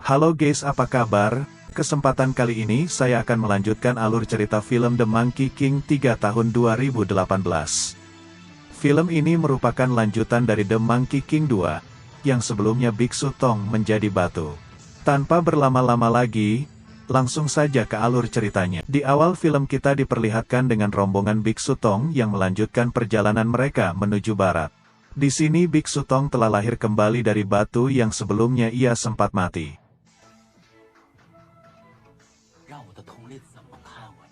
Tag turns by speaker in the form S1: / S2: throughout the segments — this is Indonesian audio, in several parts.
S1: Halo guys, apa kabar? Kesempatan kali ini saya akan melanjutkan alur cerita film The Monkey King 3 tahun 2018. Film ini merupakan lanjutan dari The Monkey King 2, yang sebelumnya Biksu Tong menjadi batu. Tanpa berlama-lama lagi, langsung saja ke alur ceritanya. Di awal film kita diperlihatkan dengan rombongan Biksu Tong yang melanjutkan perjalanan mereka menuju barat. Di sini Biksu Tong telah lahir kembali dari batu yang sebelumnya ia sempat mati.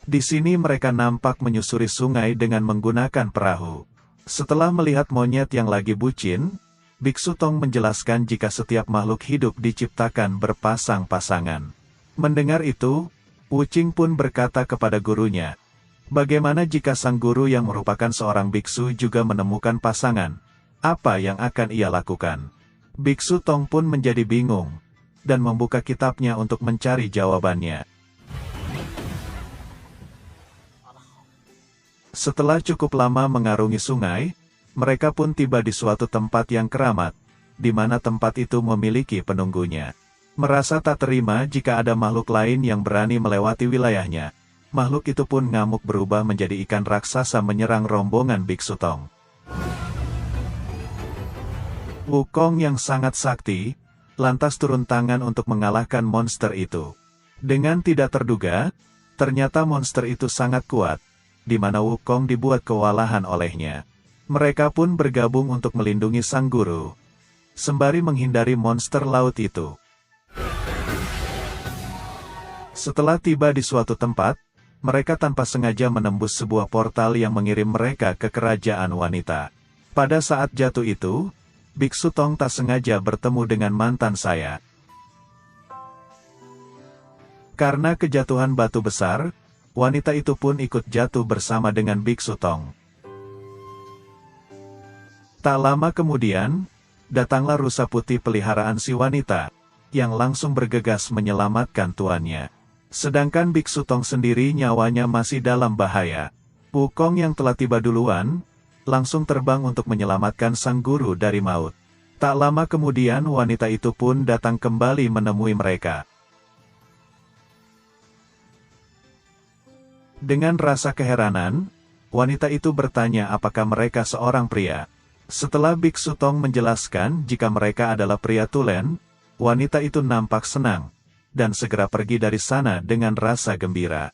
S1: Di sini mereka nampak menyusuri sungai dengan menggunakan perahu. Setelah melihat monyet yang lagi bucin, Biksu Tong menjelaskan jika setiap makhluk hidup diciptakan berpasang-pasangan. Mendengar itu, Wuching pun berkata kepada gurunya, bagaimana jika sang guru yang merupakan seorang biksu juga menemukan pasangan? Apa yang akan ia lakukan? Biksu Tong pun menjadi bingung, dan membuka kitabnya untuk mencari jawabannya. Setelah cukup lama mengarungi sungai, mereka pun tiba di suatu tempat yang keramat, di mana tempat itu memiliki penunggunya. Merasa tak terima jika ada makhluk lain yang berani melewati wilayahnya, makhluk itu pun ngamuk berubah menjadi ikan raksasa menyerang rombongan Biksu Tong. Wukong yang sangat sakti, lantas turun tangan untuk mengalahkan monster itu. Dengan tidak terduga, ternyata monster itu sangat kuat, di mana Wukong dibuat kewalahan olehnya. Mereka pun bergabung untuk melindungi sang guru, sembari menghindari monster laut itu. Setelah tiba di suatu tempat, mereka tanpa sengaja menembus sebuah portal yang mengirim mereka ke kerajaan wanita. Pada saat jatuh itu, Biksu Tong tak sengaja bertemu dengan mantan saya. Karena kejatuhan batu besar, wanita itu pun ikut jatuh bersama dengan Biksu Tong. Tak lama kemudian, datanglah rusa putih peliharaan si wanita, yang langsung bergegas menyelamatkan tuannya. Sedangkan Biksu Tong sendiri nyawanya masih dalam bahaya. Wukong yang telah tiba duluan, langsung terbang untuk menyelamatkan sang guru dari maut. Tak lama kemudian wanita itu pun datang kembali menemui mereka. Dengan rasa keheranan, wanita itu bertanya apakah mereka seorang pria. Setelah Biksu Tong menjelaskan jika mereka adalah pria tulen, wanita itu nampak senang, dan segera pergi dari sana dengan rasa gembira.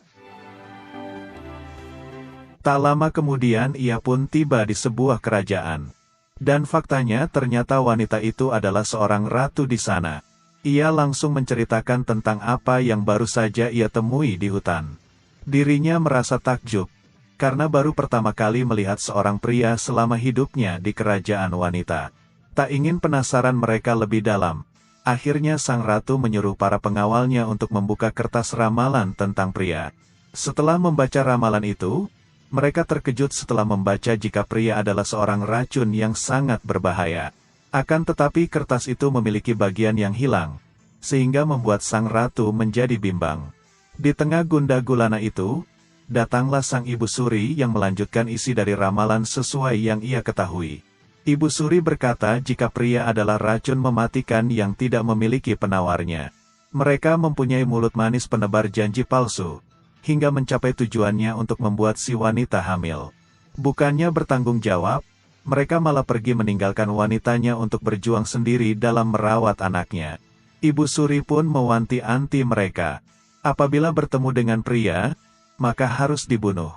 S1: Tak lama kemudian ia pun tiba di sebuah kerajaan. Dan faktanya ternyata wanita itu adalah seorang ratu di sana. Ia langsung menceritakan tentang apa yang baru saja ia temui di hutan. Dirinya merasa takjub, karena baru pertama kali melihat seorang pria selama hidupnya di kerajaan wanita. Tak ingin penasaran mereka lebih dalam, akhirnya sang ratu menyuruh para pengawalnya untuk membuka kertas ramalan tentang pria. Setelah membaca ramalan itu, mereka terkejut setelah membaca jika pria adalah seorang racun yang sangat berbahaya. Akan tetapi kertas itu memiliki bagian yang hilang, sehingga membuat sang ratu menjadi bimbang. Di tengah gundah gulana itu, datanglah sang Ibu Suri yang melanjutkan isi dari ramalan sesuai yang ia ketahui. Ibu Suri berkata jika pria adalah racun mematikan yang tidak memiliki penawarnya. Mereka mempunyai mulut manis penebar janji palsu, hingga mencapai tujuannya untuk membuat si wanita hamil. Bukannya bertanggung jawab, mereka malah pergi meninggalkan wanitanya untuk berjuang sendiri dalam merawat anaknya. Ibu Suri pun mewanti-wanti mereka. Apabila bertemu dengan pria, maka harus dibunuh,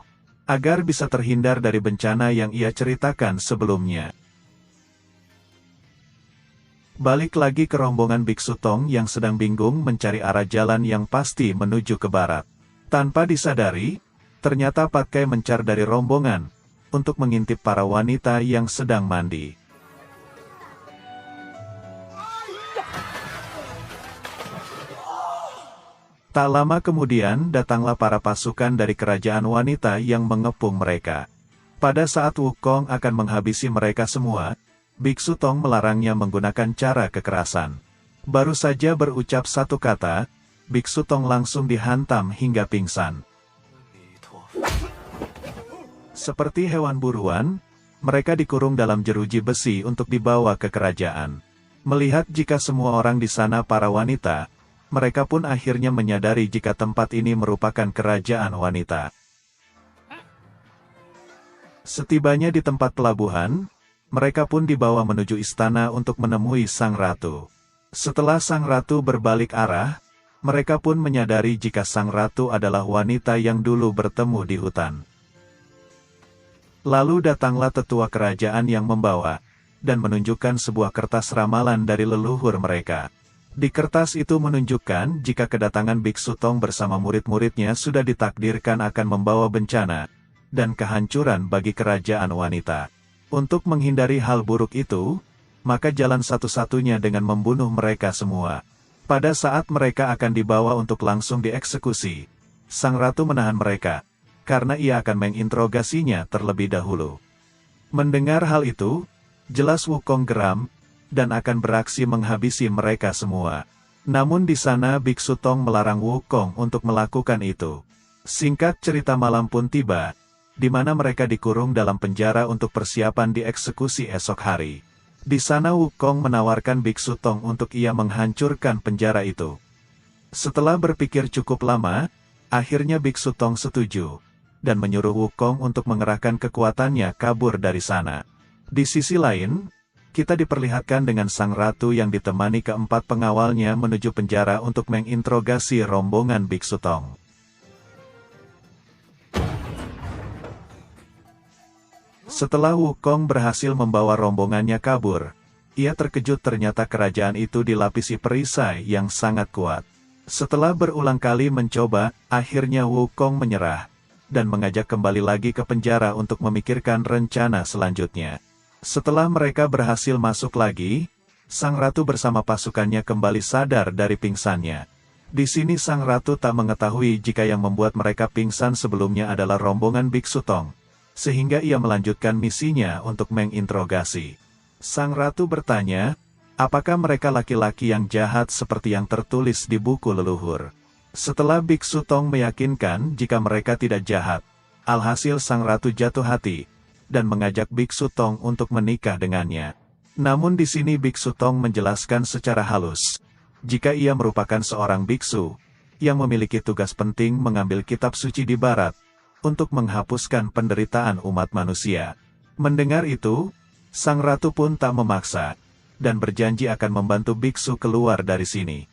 S1: agar bisa terhindar dari bencana yang ia ceritakan sebelumnya. Balik lagi ke rombongan Biksu Tong yang sedang bingung mencari arah jalan yang pasti menuju ke barat. Tanpa disadari, ternyata Patkai mencar dari rombongan, untuk mengintip para wanita yang sedang mandi. Tak lama kemudian datanglah para pasukan dari kerajaan wanita yang mengepung mereka. Pada saat Wukong akan menghabisi mereka semua, Biksu Tong melarangnya menggunakan cara kekerasan. Baru saja berucap satu kata, Biksu Tong langsung dihantam hingga pingsan. Seperti hewan buruan, mereka dikurung dalam jeruji besi untuk dibawa ke kerajaan. Melihat jika semua orang di sana para wanita, mereka pun akhirnya menyadari jika tempat ini merupakan kerajaan wanita. Setibanya di tempat pelabuhan, mereka pun dibawa menuju istana untuk menemui sang ratu. Setelah sang ratu berbalik arah, mereka pun menyadari jika sang ratu adalah wanita yang dulu bertemu di hutan. Lalu datanglah tetua kerajaan yang membawa dan menunjukkan sebuah kertas ramalan dari leluhur mereka. Di kertas itu menunjukkan jika kedatangan Biksu Tong bersama murid-muridnya sudah ditakdirkan akan membawa bencana dan kehancuran bagi kerajaan wanita. Untuk menghindari hal buruk itu, maka jalan satu-satunya dengan membunuh mereka semua. Pada saat mereka akan dibawa untuk langsung dieksekusi, sang ratu menahan mereka, karena ia akan menginterogasinya terlebih dahulu. Mendengar hal itu, jelas Wukong geram, dan akan beraksi menghabisi mereka semua. Namun di sana Biksu Tong melarang Wukong untuk melakukan itu. Singkat cerita malam pun tiba, di mana mereka dikurung dalam penjara untuk persiapan dieksekusi esok hari. Di sana Wukong menawarkan Biksu Tong untuk ia menghancurkan penjara itu. Setelah berpikir cukup lama, akhirnya Biksu Tong setuju, dan menyuruh Wukong untuk mengerahkan kekuatannya kabur dari sana. Di sisi lain, kita diperlihatkan dengan sang ratu yang ditemani keempat pengawalnya menuju penjara untuk menginterogasi rombongan Biksu Tong. Setelah Wukong berhasil membawa rombongannya kabur, ia terkejut ternyata kerajaan itu dilapisi perisai yang sangat kuat. Setelah berulang kali mencoba, akhirnya Wukong menyerah, dan mengajak kembali lagi ke penjara untuk memikirkan rencana selanjutnya. Setelah mereka berhasil masuk lagi, sang ratu bersama pasukannya kembali sadar dari pingsannya. Di sini sang ratu tak mengetahui jika yang membuat mereka pingsan sebelumnya adalah rombongan Biksu Tong, sehingga ia melanjutkan misinya untuk menginterogasi. Sang ratu bertanya, apakah mereka laki-laki yang jahat seperti yang tertulis di buku leluhur? Setelah Biksu Tong meyakinkan jika mereka tidak jahat, alhasil sang ratu jatuh hati, dan mengajak Biksu Tong untuk menikah dengannya. Namun di sini Biksu Tong menjelaskan secara halus, jika ia merupakan seorang biksu, yang memiliki tugas penting mengambil kitab suci di barat, untuk menghapuskan penderitaan umat manusia. Mendengar itu, sang ratu pun tak memaksa, dan berjanji akan membantu biksu keluar dari sini.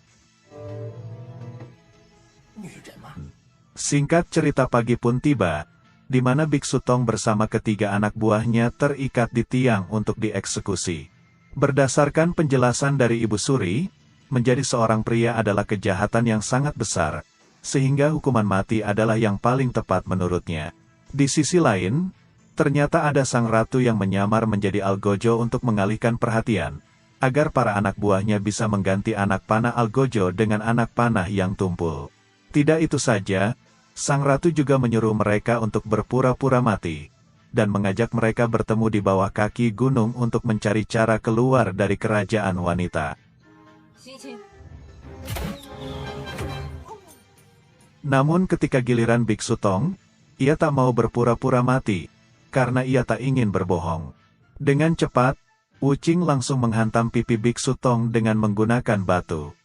S1: Singkat cerita pagi pun tiba, di mana Biksu Tong bersama ketiga anak buahnya terikat di tiang untuk dieksekusi. Berdasarkan penjelasan dari Ibu Suri, menjadi seorang pria adalah kejahatan yang sangat besar, sehingga hukuman mati adalah yang paling tepat menurutnya. Di sisi lain, ternyata ada sang ratu yang menyamar menjadi Algojo untuk mengalihkan perhatian, agar para anak buahnya bisa mengganti anak panah Algojo dengan anak panah yang tumpul. Tidak itu saja, sang ratu juga menyuruh mereka untuk berpura-pura mati, dan mengajak mereka bertemu di bawah kaki gunung untuk mencari cara keluar dari kerajaan wanita. Namun ketika giliran Biksu Tong, ia tak mau berpura-pura mati, karena ia tak ingin berbohong. Dengan cepat, Wuqing langsung menghantam pipi Biksu Tong dengan menggunakan batu.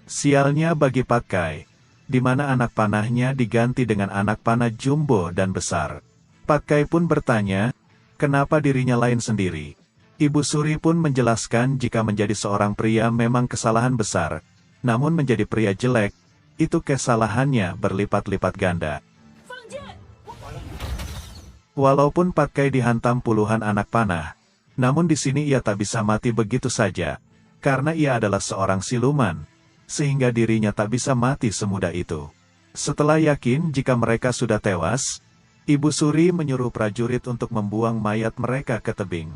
S1: Sialnya bagi Patkai, di mana anak panahnya diganti dengan anak panah jumbo dan besar. Patkai pun bertanya, kenapa dirinya lain sendiri? Ibu Suri pun menjelaskan jika menjadi seorang pria memang kesalahan besar, namun menjadi pria jelek, itu kesalahannya berlipat-lipat ganda. Walaupun Patkai dihantam puluhan anak panah, namun di sini ia tak bisa mati begitu saja, karena ia adalah seorang siluman, sehingga dirinya tak bisa mati semudah itu. Setelah yakin jika mereka sudah tewas, Ibu Suri menyuruh prajurit untuk membuang mayat mereka ke tebing.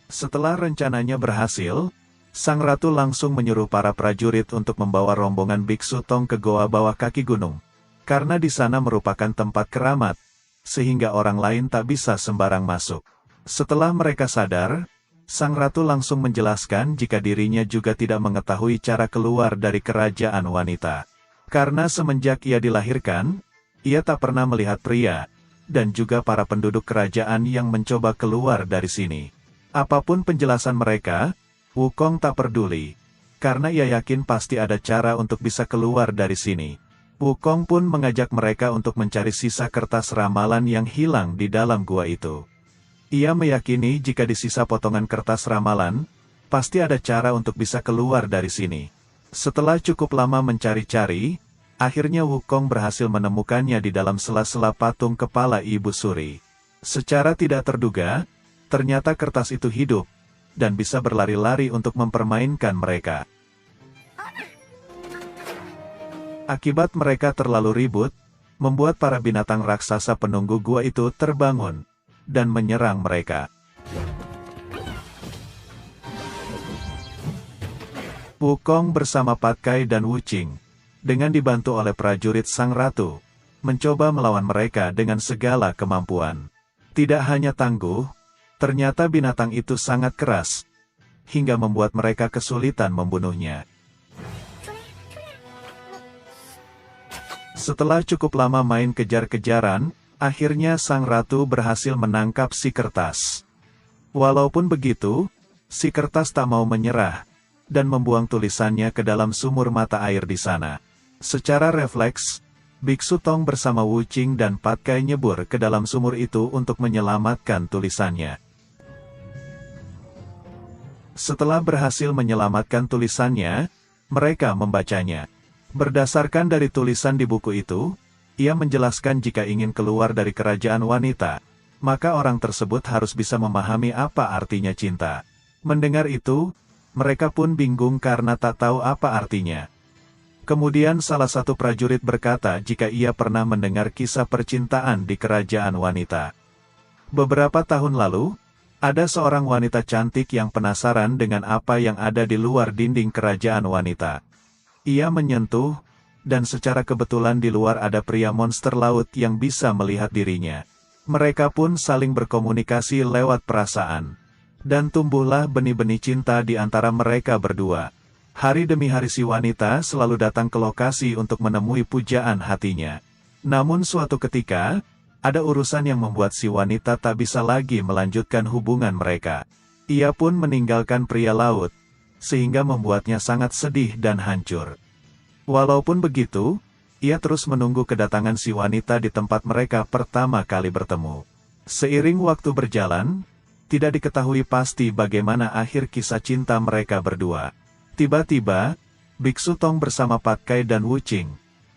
S1: Setelah rencananya berhasil, sang ratu langsung menyuruh para prajurit untuk membawa rombongan Biksu Tong ke goa bawah kaki gunung, karena di sana merupakan tempat keramat, sehingga orang lain tak bisa sembarang masuk. Setelah mereka sadar, sang ratu langsung menjelaskan jika dirinya juga tidak mengetahui cara keluar dari kerajaan wanita. Karena semenjak ia dilahirkan, ia tak pernah melihat pria, dan juga para penduduk kerajaan yang mencoba keluar dari sini. Apapun penjelasan mereka, Wukong tak peduli, karena ia yakin pasti ada cara untuk bisa keluar dari sini. Wukong pun mengajak mereka untuk mencari sisa kertas ramalan yang hilang di dalam gua itu. Ia meyakini jika di sisa potongan kertas ramalan, pasti ada cara untuk bisa keluar dari sini. Setelah cukup lama mencari-cari, akhirnya Wukong berhasil menemukannya di dalam sela-sela patung kepala Ibu Suri. Secara tidak terduga, ternyata kertas itu hidup, dan bisa berlari-lari untuk mempermainkan mereka. Akibat mereka terlalu ribut, membuat para binatang raksasa penunggu gua itu terbangun, dan menyerang mereka. Wukong bersama Patkai dan Wuqing, dengan dibantu oleh prajurit Sang Ratu, mencoba melawan mereka dengan segala kemampuan. Tidak hanya tangguh, ternyata binatang itu sangat keras, hingga membuat mereka kesulitan membunuhnya. Setelah cukup lama main kejar-kejaran, akhirnya Sang Ratu berhasil menangkap si kertas. Walaupun begitu, si kertas tak mau menyerah, dan membuang tulisannya ke dalam sumur mata air di sana. Secara refleks, Biksu Tong bersama Wuqing dan Patkai nyebur ke dalam sumur itu untuk menyelamatkan tulisannya. Setelah berhasil menyelamatkan tulisannya, mereka membacanya. Berdasarkan dari tulisan di buku itu, ia menjelaskan jika ingin keluar dari kerajaan wanita, maka orang tersebut harus bisa memahami apa artinya cinta. Mendengar itu, mereka pun bingung karena tak tahu apa artinya. Kemudian salah satu prajurit berkata jika ia pernah mendengar kisah percintaan di kerajaan wanita. Beberapa tahun lalu, ada seorang wanita cantik yang penasaran dengan apa yang ada di luar dinding kerajaan wanita. Ia menyentuh, dan secara kebetulan di luar ada pria monster laut yang bisa melihat dirinya. Mereka pun saling berkomunikasi lewat perasaan. Dan tumbuhlah benih-benih cinta di antara mereka berdua. Hari demi hari si wanita selalu datang ke lokasi untuk menemui pujaan hatinya. Namun suatu ketika, ada urusan yang membuat si wanita tak bisa lagi melanjutkan hubungan mereka. Ia pun meninggalkan pria laut, sehingga membuatnya sangat sedih dan hancur. Walaupun begitu, ia terus menunggu kedatangan si wanita di tempat mereka pertama kali bertemu. Seiring waktu berjalan, tidak diketahui pasti bagaimana akhir kisah cinta mereka berdua. Tiba-tiba, Biksu Tong bersama Patkai dan Wuqing,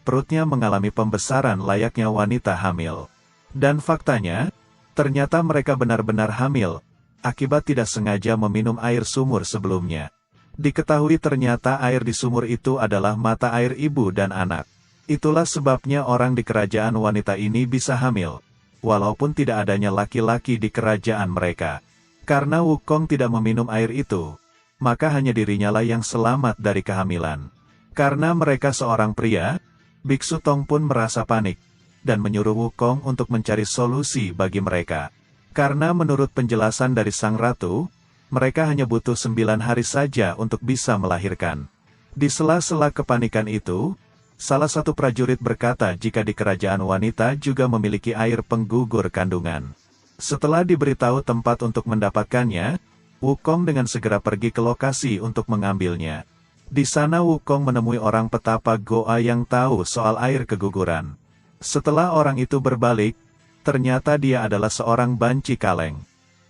S1: perutnya mengalami pembesaran layaknya wanita hamil. Dan faktanya, ternyata mereka benar-benar hamil, akibat tidak sengaja meminum air sumur sebelumnya. Diketahui ternyata air di sumur itu adalah mata air ibu dan anak. Itulah sebabnya orang di kerajaan wanita ini bisa hamil, walaupun tidak adanya laki-laki di kerajaan mereka. Karena Wukong tidak meminum air itu, maka hanya dirinya lah yang selamat dari kehamilan. Karena mereka seorang pria, Biksu Tong pun merasa panik, dan menyuruh Wukong untuk mencari solusi bagi mereka. Karena menurut penjelasan dari Sang Ratu, mereka hanya butuh 9 hari saja untuk bisa melahirkan. Di sela-sela kepanikan itu, salah satu prajurit berkata jika di kerajaan wanita juga memiliki air penggugur kandungan. Setelah diberitahu tempat untuk mendapatkannya, Wukong dengan segera pergi ke lokasi untuk mengambilnya. Di sana Wukong menemui orang petapa Goa yang tahu soal air keguguran. Setelah orang itu berbalik, ternyata dia adalah seorang banci kaleng.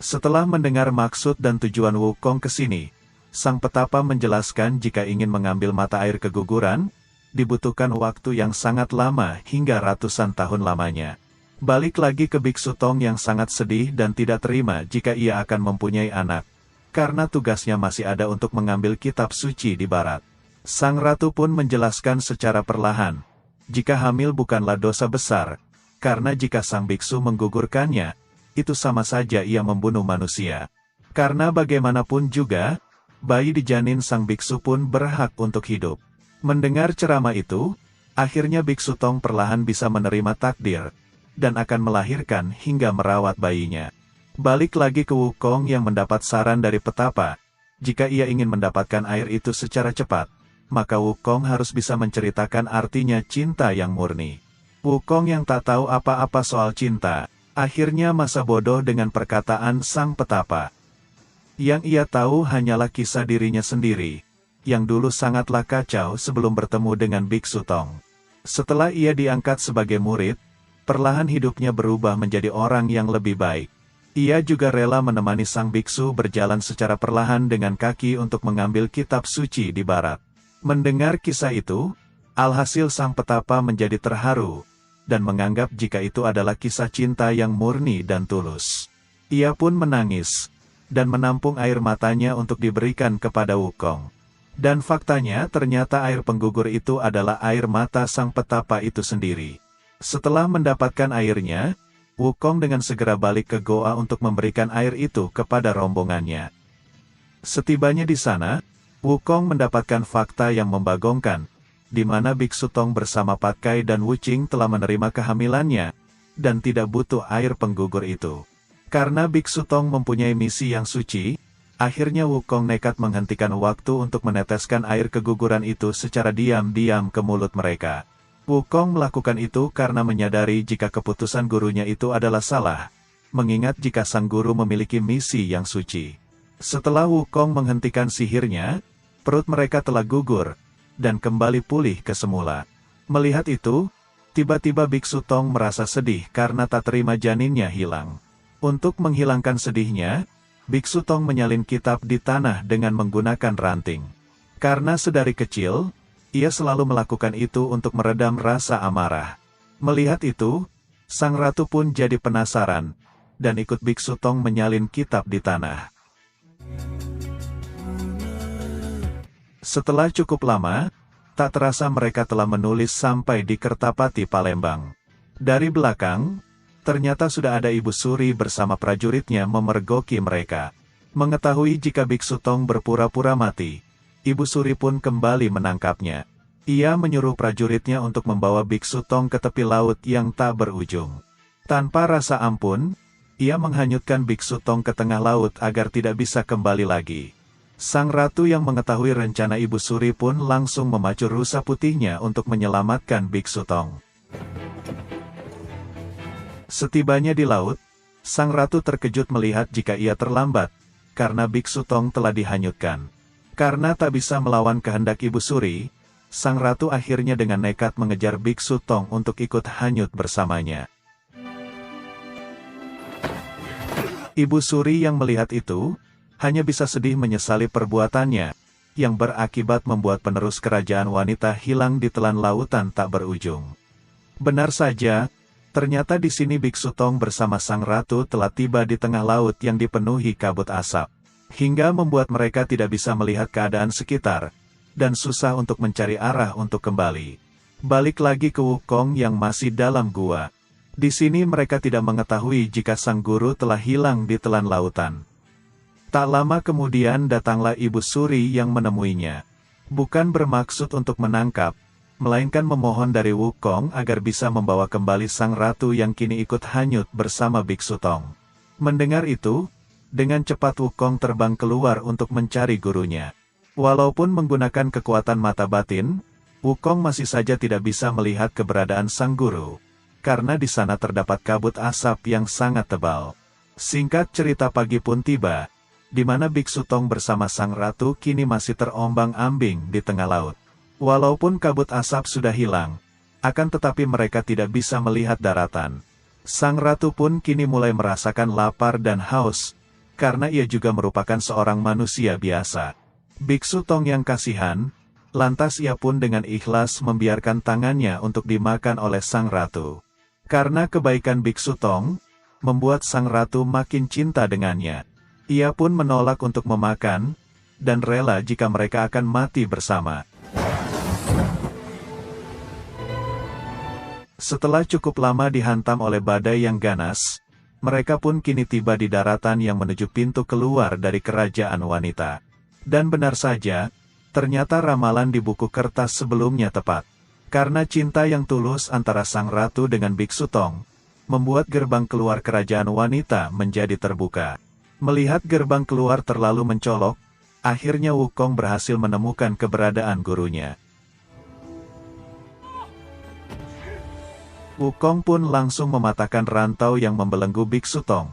S1: Setelah mendengar maksud dan tujuan Wukong ke sini, sang petapa menjelaskan jika ingin mengambil mata air keguguran, dibutuhkan waktu yang sangat lama hingga ratusan tahun lamanya. Balik lagi ke Biksu Tong yang sangat sedih dan tidak terima jika ia akan mempunyai anak, karena tugasnya masih ada untuk mengambil kitab suci di barat. Sang Ratu pun menjelaskan secara perlahan, jika hamil bukanlah dosa besar, karena jika sang biksu menggugurkannya, itu sama saja ia membunuh manusia. Karena bagaimanapun juga, bayi di janin sang biksu pun berhak untuk hidup. Mendengar ceramah itu, akhirnya Biksu Tong perlahan bisa menerima takdir, dan akan melahirkan hingga merawat bayinya. Balik lagi ke Wukong yang mendapat saran dari petapa, jika ia ingin mendapatkan air itu secara cepat, maka Wukong harus bisa menceritakan artinya cinta yang murni. Wukong yang tak tahu apa-apa soal cinta, akhirnya masa bodoh dengan perkataan sang petapa. Yang ia tahu hanyalah kisah dirinya sendiri, yang dulu sangatlah kacau sebelum bertemu dengan Biksu Tong. Setelah ia diangkat sebagai murid, perlahan hidupnya berubah menjadi orang yang lebih baik. Ia juga rela menemani sang biksu berjalan secara perlahan dengan kaki untuk mengambil kitab suci di barat. Mendengar kisah itu, alhasil sang petapa menjadi terharu, dan menganggap jika itu adalah kisah cinta yang murni dan tulus. Ia pun menangis, dan menampung air matanya untuk diberikan kepada Wukong. Dan faktanya ternyata air penggugur itu adalah air mata sang petapa itu sendiri. Setelah mendapatkan airnya, Wukong dengan segera balik ke goa untuk memberikan air itu kepada rombongannya. Setibanya di sana, Wukong mendapatkan fakta yang membagongkan, di mana Biksu Tong bersama Patkai dan Wuching telah menerima kehamilannya, dan tidak butuh air penggugur itu. Karena Biksu Tong mempunyai misi yang suci, akhirnya Wukong nekat menghentikan waktu untuk meneteskan air keguguran itu secara diam-diam ke mulut mereka. Wukong melakukan itu karena menyadari jika keputusan gurunya itu adalah salah, mengingat jika sang guru memiliki misi yang suci. Setelah Wukong menghentikan sihirnya, perut mereka telah gugur, dan kembali pulih ke semula. Melihat itu, tiba-tiba Biksu Tong merasa sedih karena tak terima janinnya hilang. Untuk menghilangkan sedihnya, Biksu Tong menyalin kitab di tanah dengan menggunakan ranting. Karena sedari kecil, ia selalu melakukan itu untuk meredam rasa amarah. Melihat itu, sang ratu pun jadi penasaran, dan ikut Biksu Tong menyalin kitab di tanah. Setelah cukup lama, tak terasa mereka telah menulis sampai di Kertapati Palembang. Dari belakang, ternyata sudah ada Ibu Suri bersama prajuritnya memergoki mereka. Mengetahui jika Biksu Tong berpura-pura mati, Ibu Suri pun kembali menangkapnya. Ia menyuruh prajuritnya untuk membawa Biksu Tong ke tepi laut yang tak berujung. Tanpa rasa ampun, ia menghanyutkan Biksu Tong ke tengah laut agar tidak bisa kembali lagi. Sang ratu yang mengetahui rencana Ibu Suri pun langsung memacu rusa putihnya untuk menyelamatkan Biksu Tong. Setibanya di laut, sang ratu terkejut melihat jika ia terlambat, karena Biksu Tong telah dihanyutkan. Karena tak bisa melawan kehendak Ibu Suri, sang ratu akhirnya dengan nekat mengejar Biksu Tong untuk ikut hanyut bersamanya. Ibu Suri yang melihat itu, hanya bisa sedih menyesali perbuatannya, yang berakibat membuat penerus kerajaan wanita hilang di telan lautan tak berujung. Benar saja, ternyata di sini Biksu Tong bersama sang ratu telah tiba di tengah laut yang dipenuhi kabut asap, hingga membuat mereka tidak bisa melihat keadaan sekitar, dan susah untuk mencari arah untuk kembali. Balik lagi ke Wukong yang masih dalam gua. Di sini mereka tidak mengetahui jika sang guru telah hilang di telan lautan. Tak lama kemudian datanglah Ibu Suri yang menemuinya. Bukan bermaksud untuk menangkap, melainkan memohon dari Wukong agar bisa membawa kembali sang ratu yang kini ikut hanyut bersama Biksu Tong. Mendengar itu, dengan cepat Wukong terbang keluar untuk mencari gurunya. Walaupun menggunakan kekuatan mata batin, Wukong masih saja tidak bisa melihat keberadaan sang guru, karena di sana terdapat kabut asap yang sangat tebal. Singkat cerita pagi pun tiba, di mana Biksu Tong bersama sang ratu kini masih terombang-ambing di tengah laut. Walaupun kabut asap sudah hilang, akan tetapi mereka tidak bisa melihat daratan. Sang ratu pun kini mulai merasakan lapar dan haus, karena ia juga merupakan seorang manusia biasa. Biksu Tong yang kasihan, lantas ia pun dengan ikhlas membiarkan tangannya untuk dimakan oleh sang ratu. Karena kebaikan Biksu Tong, membuat sang ratu makin cinta dengannya. Ia pun menolak untuk memakan, dan rela jika mereka akan mati bersama. Setelah cukup lama dihantam oleh badai yang ganas, mereka pun kini tiba di daratan yang menuju pintu keluar dari kerajaan wanita. Dan benar saja, ternyata ramalan di buku kertas sebelumnya tepat. Karena cinta yang tulus antara sang ratu dengan Biksu Tong, membuat gerbang keluar kerajaan wanita menjadi terbuka. Melihat gerbang keluar terlalu mencolok, akhirnya Wukong berhasil menemukan keberadaan gurunya. Wukong pun langsung mematahkan rantau yang membelenggu Biksu Tong,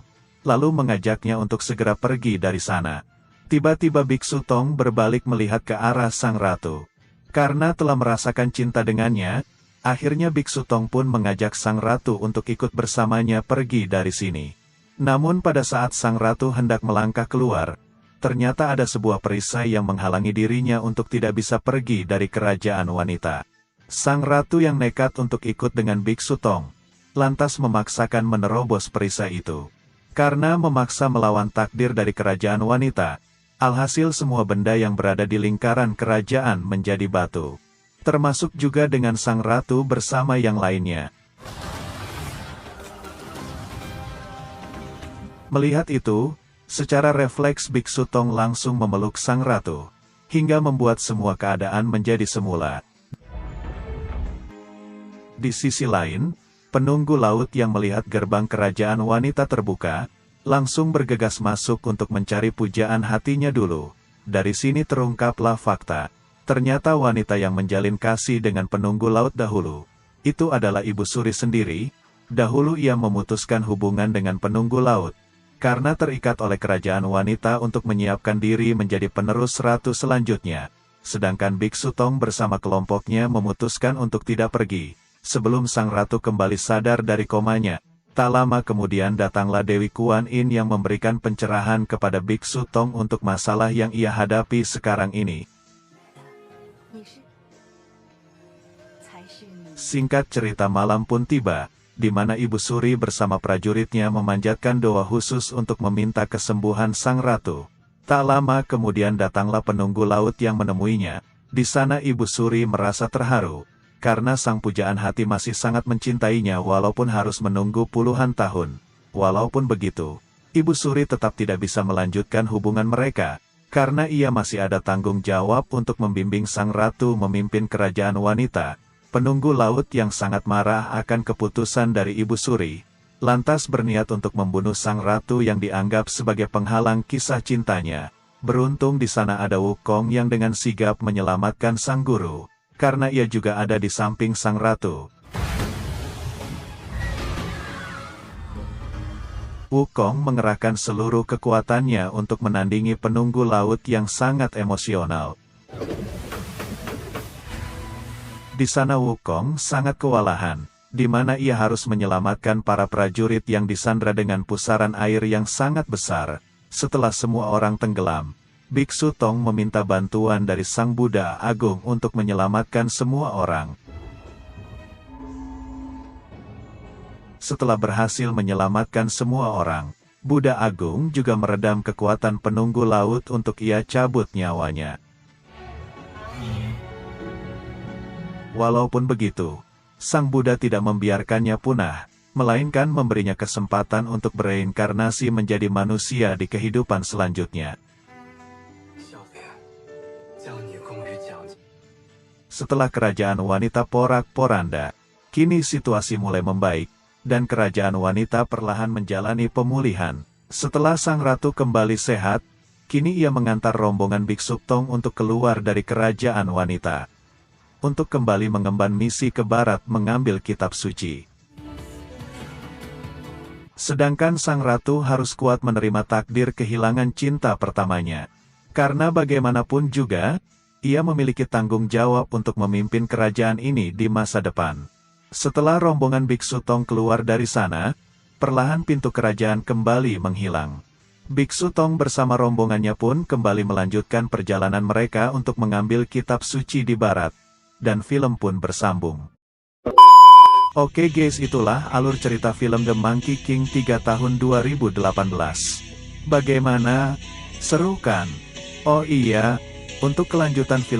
S1: lalu mengajaknya untuk segera pergi dari sana. Tiba-tiba Biksu Tong berbalik melihat ke arah sang ratu. Karena telah merasakan cinta dengannya, akhirnya Biksu Tong pun mengajak sang ratu untuk ikut bersamanya pergi dari sini. Namun pada saat sang ratu hendak melangkah keluar, ternyata ada sebuah perisai yang menghalangi dirinya untuk tidak bisa pergi dari kerajaan wanita. Sang ratu yang nekat untuk ikut dengan Biksu Tong, lantas memaksakan menerobos perisai itu. Karena memaksa melawan takdir dari kerajaan wanita, alhasil semua benda yang berada di lingkaran kerajaan menjadi batu. Termasuk juga dengan sang ratu bersama yang lainnya. Melihat itu, secara refleks Biksu Tong langsung memeluk sang ratu, hingga membuat semua keadaan menjadi semula. Di sisi lain, penunggu laut yang melihat gerbang kerajaan wanita terbuka, langsung bergegas masuk untuk mencari pujaan hatinya dulu. Dari sini terungkaplah fakta. Ternyata wanita yang menjalin kasih dengan penunggu laut dahulu, itu adalah Ibu Suri sendiri. Dahulu ia memutuskan hubungan dengan penunggu laut, karena terikat oleh kerajaan wanita untuk menyiapkan diri menjadi penerus ratu selanjutnya. Sedangkan Biksu Tong bersama kelompoknya memutuskan untuk tidak pergi. Sebelum sang ratu kembali sadar dari komanya, tak lama kemudian datanglah Dewi Kuan Yin yang memberikan pencerahan kepada Biksu Tong untuk masalah yang ia hadapi sekarang ini. Singkat cerita, malam pun tiba, di mana Ibu Suri bersama prajuritnya memanjatkan doa khusus untuk meminta kesembuhan sang ratu. Tak lama kemudian datanglah penunggu laut yang menemuinya. Di sana Ibu Suri merasa terharu, karena sang pujaan hati masih sangat mencintainya walaupun harus menunggu puluhan tahun. Walaupun begitu, Ibu Suri tetap tidak bisa melanjutkan hubungan mereka, karena ia masih ada tanggung jawab untuk membimbing sang ratu memimpin kerajaan wanita. Penunggu laut yang sangat marah akan keputusan dari Ibu Suri, lantas berniat untuk membunuh sang ratu yang dianggap sebagai penghalang kisah cintanya. Beruntung di sana ada Wukong yang dengan sigap menyelamatkan sang guru, karena ia juga ada di samping sang ratu. Wukong mengerahkan seluruh kekuatannya untuk menandingi penunggu laut yang sangat emosional. Di sana Wukong sangat kewalahan, di mana ia harus menyelamatkan para prajurit yang disandra dengan pusaran air yang sangat besar. Setelah semua orang tenggelam, Biksu Tong meminta bantuan dari Sang Buddha Agung untuk menyelamatkan semua orang. Setelah berhasil menyelamatkan semua orang, Buddha Agung juga meredam kekuatan penunggu laut untuk ia cabut nyawanya. Walaupun begitu, Sang Buddha tidak membiarkannya punah, melainkan memberinya kesempatan untuk bereinkarnasi menjadi manusia di kehidupan selanjutnya. Setelah kerajaan wanita porak-poranda, kini situasi mulai membaik, dan kerajaan wanita perlahan menjalani pemulihan. Setelah sang ratu kembali sehat, kini ia mengantar rombongan Biksu Tong untuk keluar dari kerajaan wanita, untuk kembali mengemban misi ke barat mengambil kitab suci. Sedangkan sang ratu harus kuat menerima takdir kehilangan cinta pertamanya. Karena bagaimanapun juga, ia memiliki tanggung jawab untuk memimpin kerajaan ini di masa depan. Setelah rombongan Biksu Tong keluar dari sana, perlahan pintu kerajaan kembali menghilang. Biksu Tong bersama rombongannya pun kembali melanjutkan perjalanan mereka untuk mengambil kitab suci di barat. Dan film pun bersambung. Oke guys, itulah alur cerita film The Monkey King 3 tahun 2018. Bagaimana? Seru kan? Oh iya, untuk kelanjutan film